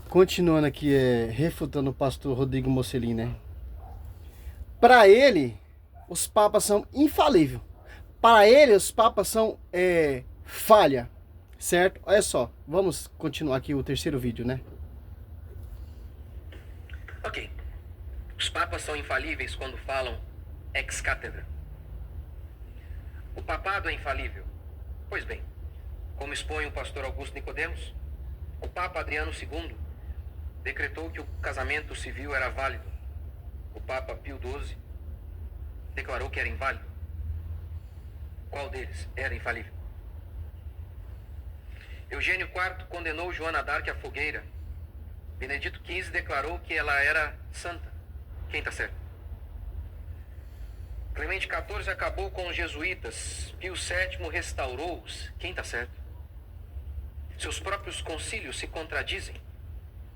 Continuando aqui, refutando o pastor Rodrigo Mocelin, né? Para ele, os papas são infalíveis. Para ele, os papas são falha, certo? Olha só, vamos continuar aqui o terceiro vídeo, né? Ok. Os papas são infalíveis quando falam ex cátedra. O papado é infalível. Pois bem, como expõe o pastor Augusto Nicodemos, o Papa Adriano II decretou que o casamento civil era válido. O Papa Pio XII declarou que era inválido. Qual deles era infalível? Eugênio IV condenou Joana d'Arc à fogueira. Benedito XV declarou que ela era santa. Quem está certo? Clemente XIV acabou com os jesuítas. Pio VII restaurou-os. Quem está certo? Seus próprios concílios se contradizem.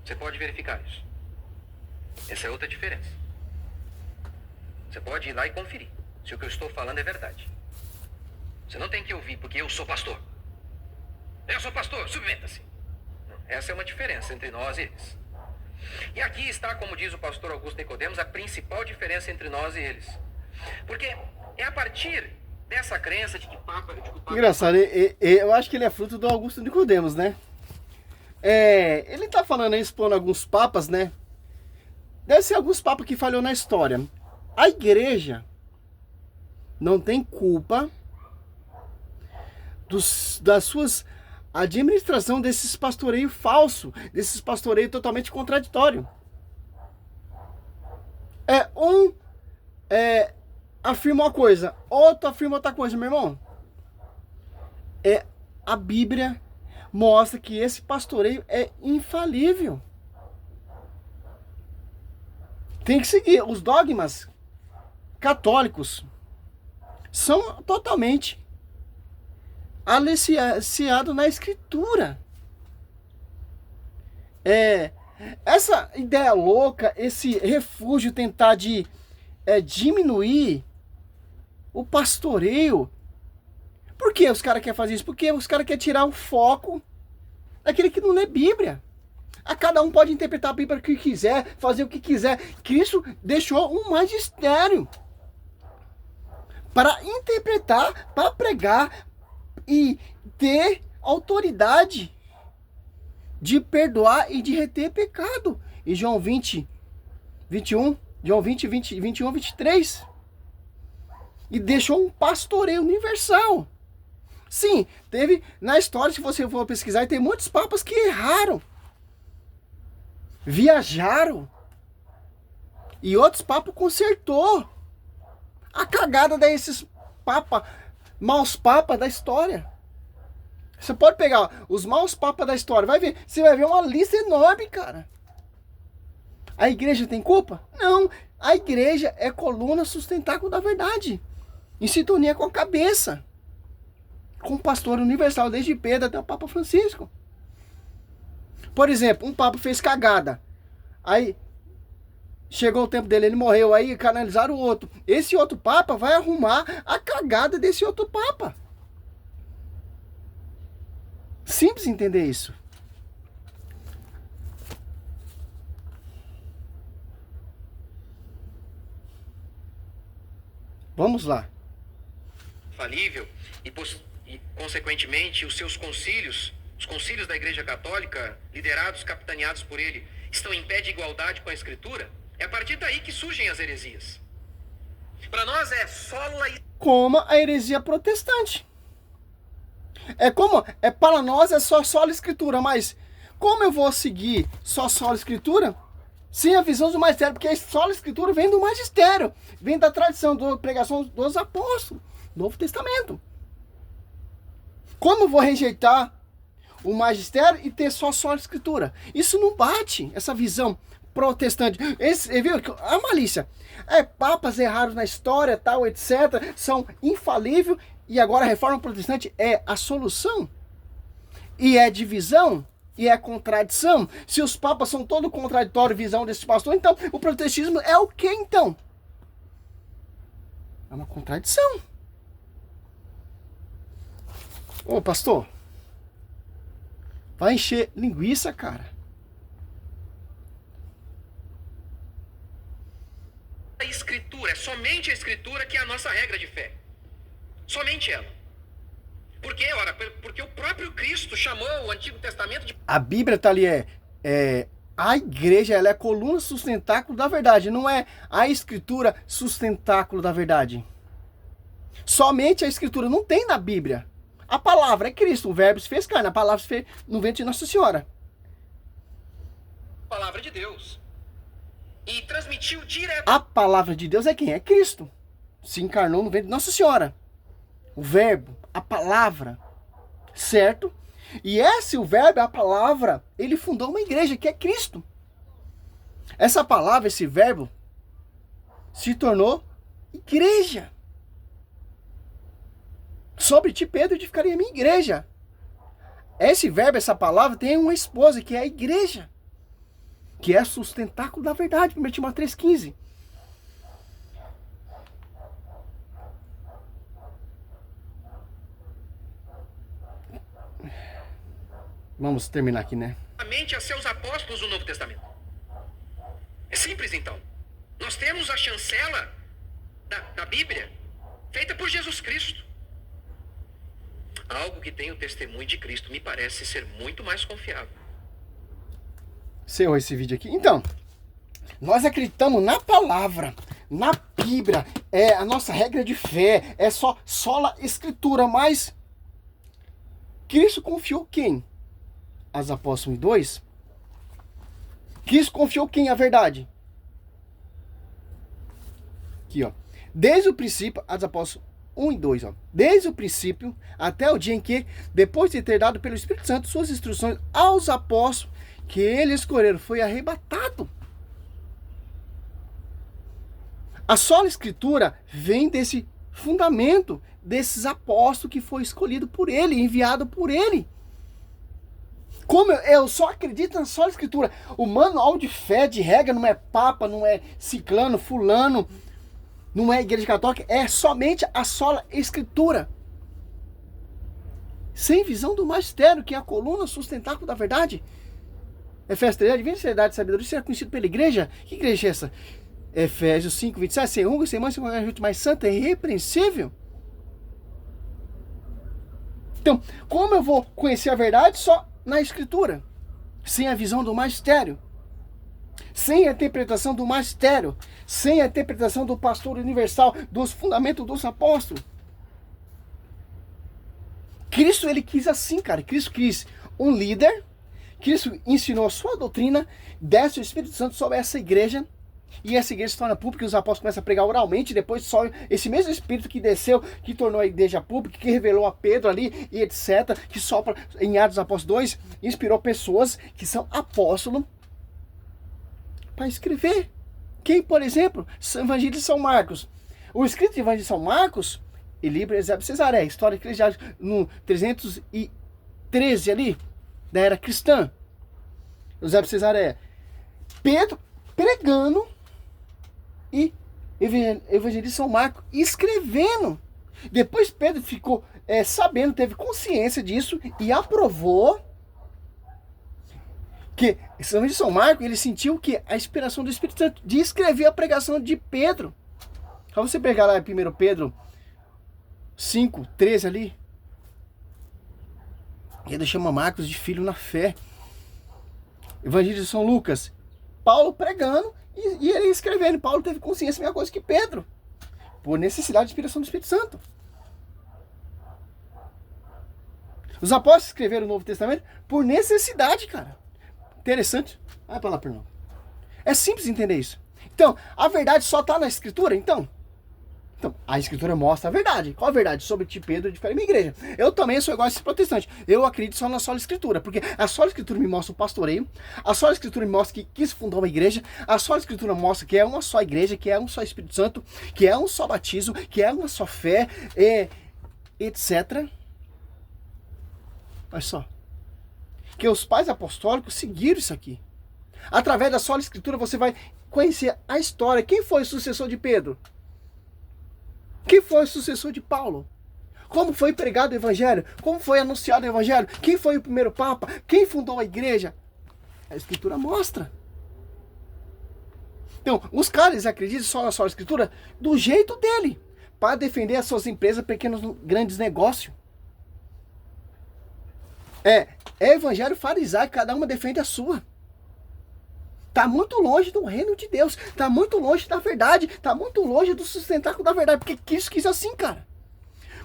Você pode verificar isso. Essa é outra diferença. Você pode ir lá e conferir se o que eu estou falando é verdade. Você não tem que ouvir porque eu sou pastor. Eu sou pastor, submeta-se. Essa é uma diferença entre nós e eles. E aqui está, como diz o pastor Augusto Nicodemos, a principal diferença entre nós e eles. Porque é a partir dessa crença de que Papa... Engraçado, eu acho que ele é fruto do Augusto Nicodemos, né? Ele tá falando aí, expondo alguns papas, né? Deve ser alguns papas que falhou na história. A igreja não tem culpa das suas administração desses pastoreio falso, desses pastoreio totalmente contraditório. Um afirma uma coisa, outro afirma outra coisa, meu irmão. A Bíblia mostra que esse pastoreio é infalível. Tem que seguir. Os dogmas católicos são totalmente aliciados na Escritura. Essa ideia louca, esse refúgio tentar de diminuir o pastoreio. Por que os caras querem fazer isso? Porque os caras querem tirar o foco daquele que não lê Bíblia. A cada um pode interpretar a Bíblia o que quiser, fazer o que quiser. Cristo deixou um magistério para interpretar, para pregar e ter autoridade de perdoar e de reter pecado. E João 20, 21, João 20, 21, 23. E deixou um pastoreio universal. Sim, teve na história, se você for pesquisar, tem muitos papas que erraram. Viajaram. E outros papas consertou a cagada desses maus papas da história. Você pode pegar os maus papas da história, você vai ver uma lista enorme, cara. A igreja tem culpa? Não, a igreja é coluna sustentáculo da verdade, em sintonia com a cabeça, com o pastor universal, desde Pedro até o Papa Francisco. Por exemplo, um papa fez cagada, aí chegou o tempo dele, ele morreu, aí canalizaram o outro. Esse outro papa vai arrumar a cagada desse outro papa. Simples entender isso. Vamos lá. Falível e consequentemente, os seus concílios, os concílios da Igreja Católica, liderados, capitaneados por ele, estão em pé de igualdade com a Escritura? É a partir daí que surgem as heresias. Para nós é sola e... Como a heresia protestante. Para nós é só sola escritura, mas como eu vou seguir só sola escritura? Sem a visão do magistério, porque a sola escritura vem do magistério, vem da tradição, da pregação dos apóstolos, Novo Testamento. Como eu vou rejeitar o magistério e ter só sola escritura? Isso não bate, essa visão protestante. Viu? A malícia. Papas erraram na história, tal, etc. São infalíveis. E agora a reforma protestante é a solução? E é divisão? E é contradição? Se os papas são todo contraditório, visão desse pastor, então o protestantismo é o que então? É uma contradição. Ô pastor, vai encher linguiça, cara. somente a Escritura que é a nossa regra de fé. Somente ela. Por quê? Ora, porque o próprio Cristo chamou o Antigo Testamento de... A Bíblia tá ali, a igreja, ela é a coluna sustentáculo da verdade, não é a Escritura sustentáculo da verdade. Somente a Escritura, não tem na Bíblia. A palavra é Cristo, o verbo se fez carne, a palavra se fez no ventre de Nossa Senhora. Palavra de Deus. E transmitiu direto. A palavra de Deus é quem? É Cristo. Se encarnou no ventre de Nossa Senhora. O verbo, a palavra, certo? E o verbo, a palavra, ele fundou uma igreja que é Cristo. Essa palavra, esse verbo, se tornou igreja. Sobre ti, Pedro, edificaria a minha igreja. Esse verbo, essa palavra, tem uma esposa que é a igreja. Que é sustentáculo da verdade. 1 Timóteo 3,15. Vamos terminar aqui, né? A seus apóstolos do Novo Testamento. É simples, então. Nós temos a chancela da Bíblia feita por Jesus Cristo. Algo que tem o testemunho de Cristo me parece ser muito mais confiável. Você ouviu esse vídeo aqui? Então, nós acreditamos na palavra, na Bíblia, é a nossa regra de fé, é só sola escritura, mas Cristo confiou quem? As apóstolos 2? Cristo confiou quem a verdade? Aqui, ó. Desde o princípio, as apóstolos 1 e 2, ó. Desde o princípio até o dia em que, depois de ter dado pelo Espírito Santo suas instruções aos apóstolos que ele escolheram, foi arrebatado. A sola escritura vem desse fundamento desses apóstolos que foi escolhido por ele, enviado por ele. Como eu só acredito na sola escritura. O manual de fé, de regra, não é papa, não é ciclano, fulano, não é igreja católica, é somente a sola escritura. Sem visão do magistério, que é a coluna sustentáculo da verdade. Efésios 3, divina seriedade e sabedoria, será conhecido pela igreja? Que igreja é essa? Efésios 5, 27, sem ruga, sem mancha, sem qualquer virtude, mais santa e irrepreensível. Então, como eu vou conhecer a verdade? Só na escritura. Sem a visão do magistério. Sem a interpretação do magistério. Sem a interpretação do pastor universal, dos fundamentos dos apóstolos. Cristo, ele quis assim, cara. Cristo quis um líder. Cristo ensinou a sua doutrina, desce o Espírito Santo sobre essa igreja, e essa igreja se torna pública, e os apóstolos começam a pregar oralmente, depois só esse mesmo Espírito que desceu, que tornou a igreja pública, que revelou a Pedro ali, e etc., que sopra em Atos dos Apóstolos 2, inspirou pessoas que são apóstolos para escrever. Quem, por exemplo? Evangelho de São Marcos. O escrito de Evangelho de São Marcos, e livro Eusébio de Cesareia, história eclesiástica, no 313 ali, da era cristã. Eusébio de Cesareia. Pedro pregando e evangelista São Marcos escrevendo. Depois Pedro ficou sabendo, teve consciência disso e aprovou que São Marcos, ele sentiu que a inspiração do Espírito Santo de escrever a pregação de Pedro. Para você pegar lá em 1 Pedro 5, 13 ali, ele chama Marcos de filho na fé. Evangelho de São Lucas, Paulo pregando e ele escrevendo. Paulo teve consciência da mesma coisa que Pedro, por necessidade de inspiração do Espírito Santo. Os apóstolos escreveram o Novo Testamento por necessidade, cara. Interessante. Vai pra lá, perdão. É simples entender isso. Então, a verdade só está na Escritura, então, a Escritura mostra a verdade. Qual a verdade? Sobre ti, Pedro, edificar a minha igreja. Eu também sou igual a esse protestante. Eu acredito só na sola Escritura, porque a sola Escritura me mostra o pastoreio, a sola Escritura me mostra que quis fundar uma igreja, a sola Escritura mostra que é uma só igreja, que é um só Espírito Santo, que é um só batismo, que é uma só fé, etc. Olha só. Que os pais apostólicos seguiram isso aqui. Através da sola Escritura você vai conhecer a história. Quem foi o sucessor de Pedro? Quem foi o sucessor de Paulo? Como foi pregado o Evangelho? Como foi anunciado o Evangelho? Quem foi o primeiro Papa? Quem fundou a igreja? A Escritura mostra. Então, os caras acreditam só na sola escritura do jeito dele, para defender as suas empresas, pequenos, grandes negócios. É evangelho farisaico, cada uma defende a sua. Tá muito longe do reino de Deus, tá muito longe da verdade, tá muito longe do sustentáculo da verdade, porque Cristo quis assim, cara.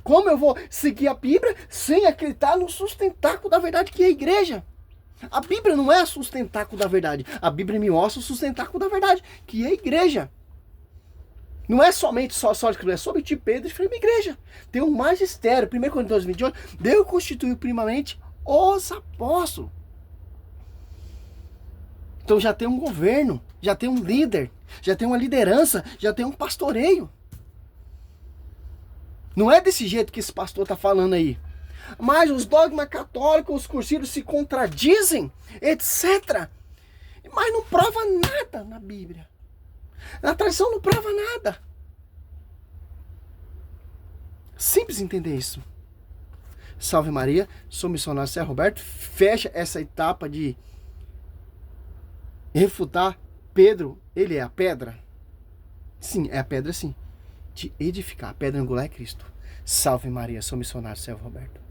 Como eu vou seguir a Bíblia sem acreditar no sustentáculo da verdade, que é a igreja? A Bíblia não é o sustentáculo da verdade, a Bíblia me mostra o sustentáculo da verdade, que é a igreja. Não é somente só escrever, é sobre ti, Pedro, e firme igreja. Tem um magistério. 1 Coríntios 28, Deus constituiu primeiramente os apóstolos. Então já tem um governo, já tem um líder, já tem uma liderança, já tem um pastoreio. Não é desse jeito que esse pastor está falando aí. Mas os dogmas católicos, os cursilhos se contradizem, etc. Mas não prova nada na Bíblia. Na tradição não prova nada. Simples entender isso. Salve Maria, sou missionário Zé Roberto. Fecha essa etapa de refutar Pedro. Ele é a pedra? Sim, é a pedra sim. De edificar. A pedra angular é Cristo. Salve Maria, sou missionário Zé Roberto.